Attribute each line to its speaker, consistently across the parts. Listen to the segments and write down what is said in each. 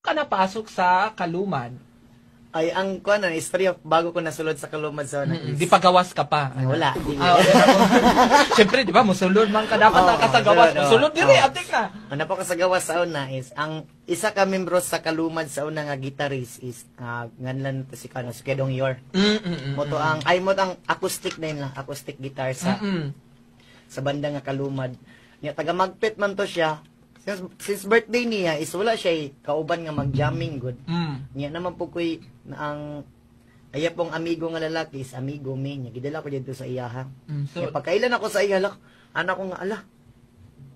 Speaker 1: ka napasok sa Kalumad?
Speaker 2: Ay, ang kuan na istorya bago ko nasulod sa Kalumad sa una.
Speaker 1: Di pa gawas ka pa.
Speaker 2: Wala.
Speaker 1: Siyempre, di ba, musulod man ka dapat nakasagawas. Musulod diri, atik na.
Speaker 2: Ano po kasagawa sa una is, ang isa ka membro sa Kalumad sa una nga guitarist is, nganlan to si Kano, si Kedong Yor. Moto ang, ay mo ang acoustic na yun lang, acoustic guitar sa banda nga Kalumad. Niya, taga magpit man to siya. Since birthday niya is wala siya kauban nga mag-jamming good. Niya naman po ko'y ang aya pong amigo nga lalaki is amigo me niya. Gidala ko dito sa iyaha. So, pagkailan ako sa iyaha, anak ko nga, ala,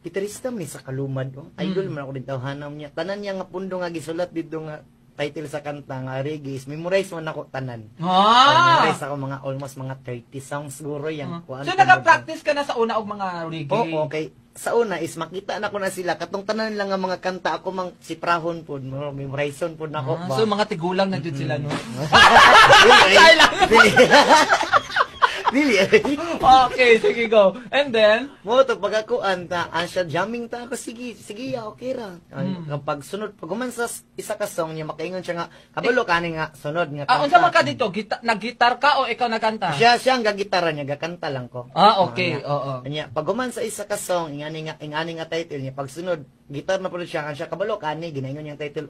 Speaker 2: gitarista man sa Kalumad. Idol man ako dito, hanam niya. Tanan niya nga pundo nga gisulat dito nga title sa kanta nga reggae. Memorize man ako tanan. Memorize ako mga almost mga 30 songs siguro yan.
Speaker 1: So naka-practice ka na sa una og mga reggae?
Speaker 2: Oo, okay. Sa una is makita na ko na sila katong tanan lang nga mga kanta ako mang siprahon pud memorizeon pud nako ba.
Speaker 1: So mga tigulang na jud sila no.
Speaker 2: Dili.
Speaker 1: Okay, sige go. And then
Speaker 2: mo to pag ako anta siya jamming ta ako sige okay ra. Kapag sunod pag human sa isa ka song niya makaingon siya nga kabalo kani nga sunod nga kanta.
Speaker 1: Unsa man ka dito? Nag-gitar ka o ikaw nagkanta?
Speaker 2: Siya ang gagitara niya gakanta lang ko.
Speaker 1: Okay, oo.
Speaker 2: Anya pag human sa isa ka song ingani nga title niya pag sunod gitar na pud siya kabalo kani ginaingon niyang title